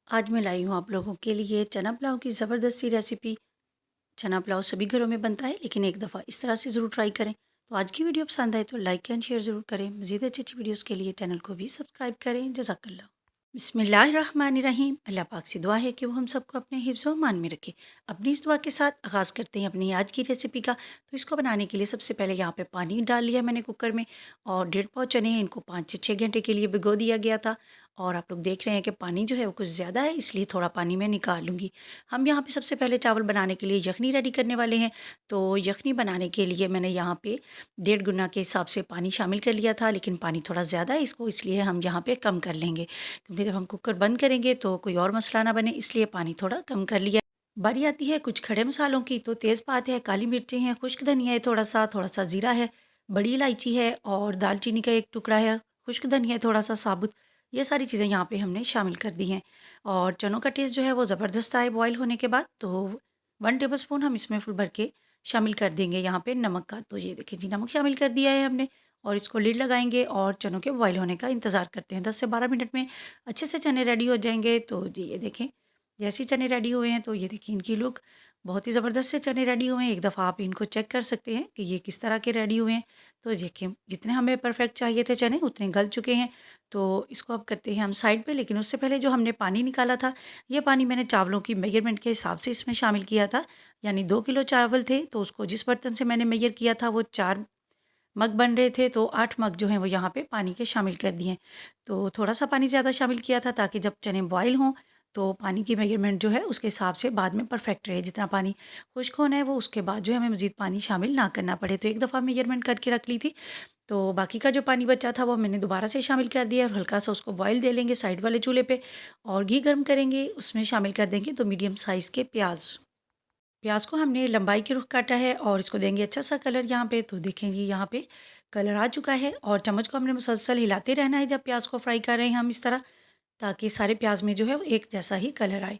आज मैं लाई हूँ आप लोगों के लिए चना पुलाव की ज़बरदस्त सी रेसिपी। चना पुलाव सभी घरों में बनता है, लेकिन एक दफ़ा इस तरह से ज़रूर ट्राई करें। तो आज की वीडियो पसंद आए तो लाइक एंड शेयर ज़रूर करें। मज़ीद अच्छी अच्छी वीडियोस के लिए चैनल को भी सब्सक्राइब करें। जज़ाकल्लाह। बिस्मिल्लाहिर्रहमानिर्रहीम। अल्लाह पाक से दुआ है कि वो हम सबको अपने हिफ्ज़ व मान में रखे। अपनी इस दुआ के साथ आगाज़ करते हैं अपनी आज की रेसिपी का। तो इसको बनाने के लिए सबसे पहले यहाँ पे पानी डाल लिया मैंने कुकर में, और 1.5 पाव चने हैं, इनको 5 से 6 घंटे के लिए भिगो दिया गया था। और आप लोग देख रहे हैं कि पानी जो है वो कुछ ज़्यादा है, इसलिए थोड़ा पानी मैं निकाल लूँगी। हम यहाँ पे सबसे पहले चावल बनाने के लिए यखनी रेडी करने वाले हैं। तो यखनी बनाने के लिए मैंने यहाँ पे 1.5 गुना के हिसाब से पानी शामिल कर लिया था, लेकिन पानी थोड़ा ज़्यादा है इसको, इसलिए हम यहाँ पे कम कर लेंगे, क्योंकि जब हम कुकर बंद करेंगे तो कोई और मसला ना बने, इसलिए पानी थोड़ा कम कर लिया। बारी आती है कुछ खड़े मसालों की। तो तेज़पात है, काली मिर्चें हैं, खुश्क धनिया है, थोड़ा सा ज़ीरा है, बड़ी इलायची है और दालचीनी का एक टुकड़ा है, खुश्क धनिया है थोड़ा सा साबुत। ये सारी चीज़ें यहाँ पे हमने शामिल कर दी हैं। और चनों का टेस्ट जो है वो ज़बरदस्त आए बॉयल होने के बाद। तो 1 टेबल स्पून हम इसमें फुल भर के शामिल कर देंगे यहाँ पे नमक का। तो ये देखिए जी, नमक शामिल कर दिया है हमने, और इसको लिड लगाएंगे और चनों के बॉयल होने का इंतज़ार करते हैं। 10 से 12 मिनट में अच्छे से चने रेडी हो जाएंगे। तो जी ये देखें, जैसे ही चने रेडी हुए हैं तो ये देखिए इनकी लुक बहुत ही ज़बरदस्त से चने रेडी हुए हैं। एक दफ़ा आप इनको चेक कर सकते हैं कि ये किस तरह के रेडी हुए हैं। तो देखिए जितने हमें परफेक्ट चाहिए थे चने, उतने गल चुके हैं। तो इसको अब करते हैं हम साइड पे, लेकिन उससे पहले जो हमने पानी निकाला था, ये पानी मैंने चावलों की मेजरमेंट के हिसाब से इसमें शामिल किया था। यानी 2 किलो चावल थे, तो उसको जिस बर्तन से मैंने मेजर किया था वो 4 मग बन रहे थे, तो 8 मग जो हैं वो यहाँ पे पानी के शामिल कर दिए। तो थोड़ा-सा पानी ज़्यादा शामिल किया था, ताकि जब चने बॉयल हों तो पानी की मेजरमेंट जो है उसके हिसाब से बाद में परफेक्ट रहे। जितना पानी खुश्क होना है वो उसके बाद जो है हमें मज़ीद पानी शामिल ना करना पड़े। तो एक दफ़ा मेजरमेंट करके रख ली थी। तो बाकी का जो पानी बचा था वो मैंने दोबारा से शामिल कर दिया, और हल्का सा उसको बॉयल दे लेंगे साइड वाले चूल्हे पे, और घी गर्म करेंगे, उसमें शामिल कर देंगे 2 मीडियम साइज़ के प्याज़। प्याज को हमने लंबाई के रुख काटा है, और इसको देंगे अच्छा सा कलर यहाँ पे। तो देखें जी, यहाँ पे कलर आ चुका है, और चम्मच को हमने मुसलसल हिलाते रहना है जब प्याज को फ्राई कर रहे हैं हम इस तरह, ताकि सारे प्याज में जो है वो एक जैसा ही कलर आए।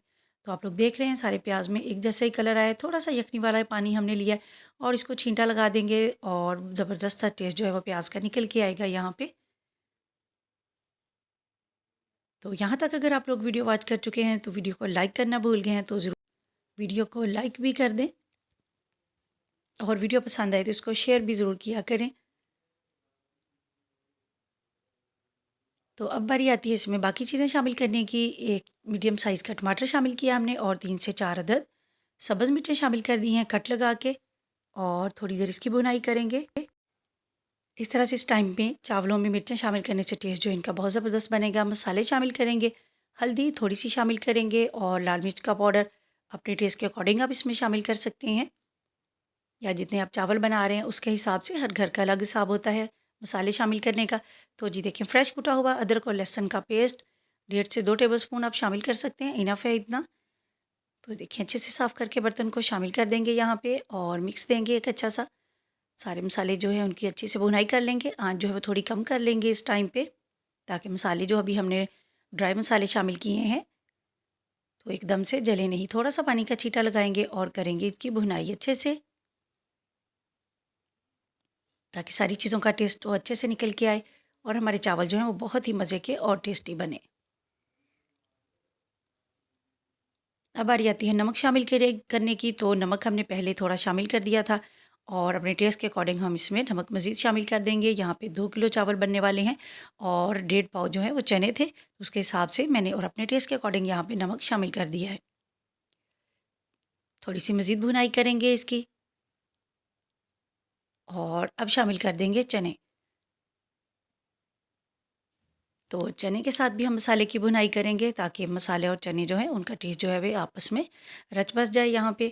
तो आप लोग देख रहे हैं सारे प्याज में एक जैसा ही कलर आया। थोड़ा सा यखनी वाला पानी हमने लिया है, और इसको छींटा लगा देंगे, और ज़बरदस्त सा टेस्ट जो है वो प्याज का निकल के आएगा यहाँ पे। तो यहाँ तक अगर आप लोग वीडियो वॉच कर चुके हैं तो वीडियो को लाइक करना भूल गए हैं तो ज़रूर वीडियो को लाइक भी कर दें, और वीडियो पसंद आए तो इसको शेयर भी ज़रूर किया करें। तो अब बारी आती है इसमें बाकी चीज़ें शामिल करने की। एक मीडियम साइज़ का टमाटर शामिल किया हमने, और 3 से 4 अदद सब्ज़ मिर्चें शामिल कर दी हैं कट लगा के, और थोड़ी देर इसकी भुनाई करेंगे। इस तरह से इस टाइम पे चावलों में मिर्चें शामिल करने से टेस्ट जो इनका बहुत ज़बरदस्त बनेगा। मसाले शामिल करेंगे, हल्दी थोड़ी सी शामिल करेंगे, और लाल मिर्च का पाउडर अपने टेस्ट के अकॉर्डिंग आप इसमें शामिल कर सकते हैं, या जितने आप चावल बना रहे हैं उसके हिसाब से, हर घर का अलग हिसाब होता है मसाले शामिल करने का। तो जी देखें, फ्रेश कुटा हुआ अदरक और लहसुन का पेस्ट 1.5 से 2 टेबलस्पून आप शामिल कर सकते हैं, इनफ है इतना। तो देखिए अच्छे से साफ़ करके बर्तन को शामिल कर देंगे यहाँ पे, और मिक्स देंगे एक अच्छा सा। सारे मसाले जो है उनकी अच्छी से भुनाई कर लेंगे। आँच जो है वो थोड़ी कम कर लेंगे इस टाइम पे, ताकि मसाले जो अभी हमने ड्राई मसाले शामिल किए हैं तो एकदम से जले नहीं। थोड़ा सा पानी का छींटा लगाएंगे और करेंगे इसकी भुनाई अच्छे से, ताकि सारी चीज़ों का टेस्ट वो अच्छे से निकल के आए, और हमारे चावल जो हैं वो बहुत ही मज़े के और टेस्टी बने। अब बारी आती है नमक शामिल करने की। तो नमक हमने पहले थोड़ा शामिल कर दिया था, और अपने टेस्ट के अकॉर्डिंग हम इसमें नमक मज़ीद शामिल कर देंगे। यहाँ पे 2 किलो चावल बनने वाले हैं, और 1.5 पाव जो है वो चने थे, उसके हिसाब से मैंने और अपने टेस्ट के अकॉर्डिंग यहाँ पे नमक शामिल कर दिया है। थोड़ी सी मज़ीद भुनाई करेंगे इसकी, और अब शामिल कर देंगे चने। तो चने के साथ भी हम मसाले की भुनाई करेंगे, ताकि मसाले और चने जो हैं उनका टेस्ट जो है वे आपस में रच बस जाए यहाँ पे।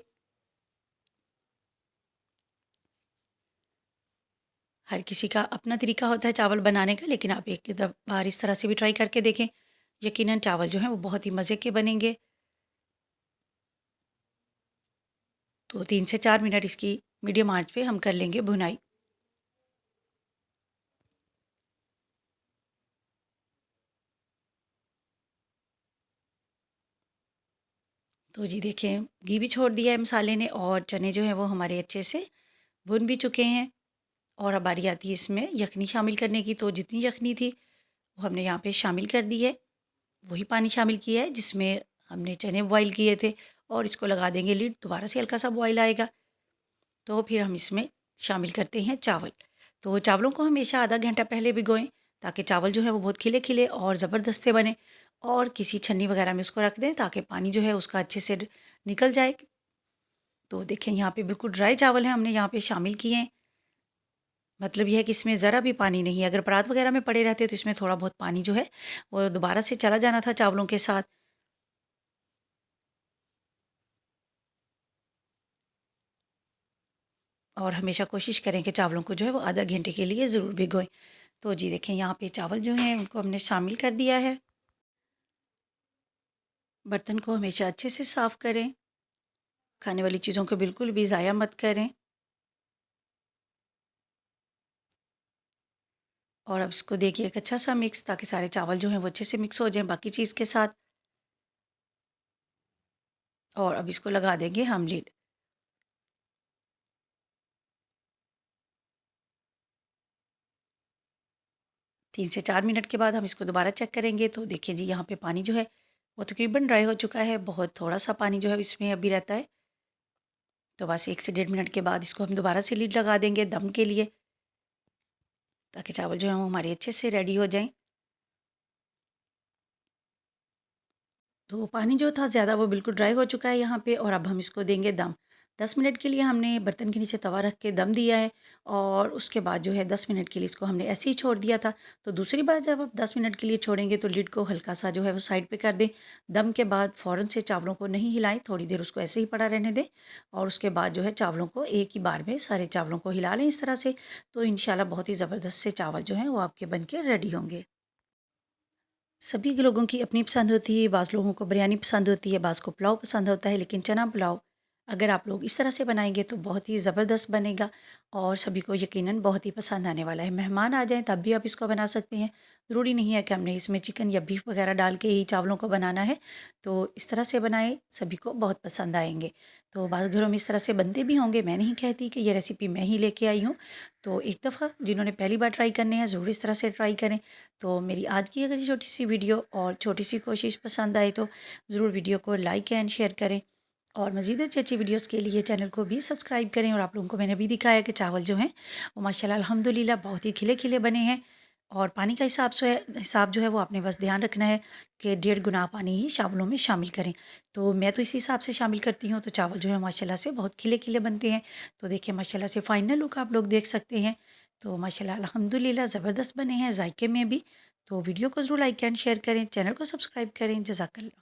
हर किसी का अपना तरीका होता है चावल बनाने का, लेकिन आप एक बार इस तरह से भी ट्राई करके देखें, यकीनन चावल जो हैं वो बहुत ही मज़े के बनेंगे। तो 3 से 4 मिनट इसकी मीडियम आंच पे हम कर लेंगे भुनाई। तो जी देखें, घी भी छोड़ दिया है मसाले ने, और चने जो हैं वो हमारे अच्छे से भुन भी चुके हैं। और अब बारी आती है इसमें यखनी शामिल करने की। तो जितनी यखनी थी वो हमने यहाँ पे शामिल कर दी है। वही पानी शामिल किया है जिसमें हमने चने बॉईल किए थे, और इसको लगा देंगे लीड। दोबारा से हल्का सा बॉईल आएगा तो फिर हम इसमें शामिल करते हैं चावल। तो चावलों को हमेशा आधा घंटा पहले भिगोएं ताकि चावल जो है वो बहुत खिले खिले और ज़बरदस्त से बने, और किसी छन्नी वगैरह में उसको रख दें ताकि पानी जो है उसका अच्छे से निकल जाए। तो देखें यहाँ पे बिल्कुल ड्राई चावल हैं, हमने यहाँ पे शामिल किए हैं। मतलब यह है कि इसमें ज़रा भी पानी नहीं है। अगर परात वगैरह में पड़े रहते तो इसमें थोड़ा बहुत पानी जो है वो दोबारा से चला जाना था चावलों के साथ। और हमेशा कोशिश करें कि चावलों को जो है वो आधा घंटे के लिए ज़रूर भिगोएं। तो जी देखें यहाँ पे चावल जो हैं उनको हमने शामिल कर दिया है। बर्तन को हमेशा अच्छे से साफ़ करें, खाने वाली चीज़ों को बिल्कुल भी ज़ाया मत करें। और अब इसको देखिए एक अच्छा सा मिक्स, ताकि सारे चावल जो हैं वो अच्छे से मिक्स हो जाएं बाकी चीज़ के साथ। और अब इसको लगा देंगे हम लीड। 3 से 4 मिनट के बाद हम इसको दोबारा चेक करेंगे तो देखिए जी यहाँ पे पानी जो है वो तकरीबन ड्राई हो चुका है। बहुत थोड़ा सा पानी जो है इसमें अभी रहता है। तो बस 1 से 1.5 मिनट के बाद इसको हम दोबारा से लीड लगा देंगे दम के लिए, ताकि चावल जो हैं वो हमारे अच्छे से रेडी हो जाएं। तो पानी जो था ज़्यादा वो बिल्कुल ड्राई हो चुका है यहाँ पे, और अब हम इसको देंगे दम। 10 मिनट के लिए हमने बर्तन के नीचे तवा रख के दम दिया है, और उसके बाद जो है 10 मिनट के लिए इसको हमने ऐसे ही छोड़ दिया था। तो दूसरी बार जब आप 10 मिनट के लिए छोड़ेंगे तो लिड को हल्का सा जो है वो साइड पे कर दें। दम के बाद फ़ौरन से चावलों को नहीं हिलाएं, थोड़ी देर उसको ऐसे ही पड़ा रहने दें, और उसके बाद जो है चावलों को एक ही बार में सारे चावलों को हिला लें इस तरह से। तो इंशाल्लाह बहुत ही ज़बरदस्त से चावल जो हैं वो आपके बन के रेडी होंगे। सभी के लोगों की अपनी पसंद होती है। बाज़ लोगों को बिरयानी पसंद होती है, बाज़ को पुलाव पसंद होता है, लेकिन चना पुलाव अगर आप लोग इस तरह से बनाएंगे तो बहुत ही ज़बरदस्त बनेगा, और सभी को यकीनन बहुत ही पसंद आने वाला है। मेहमान आ जाएं तब भी आप इसको बना सकते हैं। ज़रूरी नहीं है कि हमने इसमें चिकन या बीफ वगैरह डाल के ही चावलों को बनाना है। तो इस तरह से बनाएं, सभी को बहुत पसंद आएंगे। तो बाज़ घरों में इस तरह से बनते भी होंगे, मैं नहीं कहती कि ये रेसिपी मैं ही लेके आई हूँ। तो एक दफ़ा जिन्होंने पहली बार ट्राई करने हैं ज़रूर इस तरह से ट्राई करें। तो मेरी आज की अगर ये छोटी सी वीडियो और छोटी सी कोशिश पसंद आए तो ज़रूर वीडियो को लाइक एंड शेयर करें, और मज़ीद अच्छी अच्छी वीडियोस के लिए चैनल को भी सब्सक्राइब करें। और आप लोगों को मैंने भी दिखाया कि चावल जो हैं वो माशाल्लाह अल्हम्दुलिल्लाह बहुत ही खिले खिले बने हैं। और पानी का हिसाब जो है वो आपने बस ध्यान रखना है कि 1.5 गुना पानी ही चावलों में शामिल करें। तो मैं तो इसी हिसाब से शामिल करती हूँ। तो चावल जो है माशाल्लाह से बहुत खिले खिले बनते हैं। तो देखिए माशाल्लाह से फ़ाइनल लुक आप लोग देख सकते हैं। तो माशाल्लाह अल्हम्दुलिल्लाह ज़बरदस्त बने हैं जायके में भी। तो वीडियो को ज़रूर लाइक एंड शेयर करें, चैनल को सब्सक्राइब करें। जज़ाकल्लाह।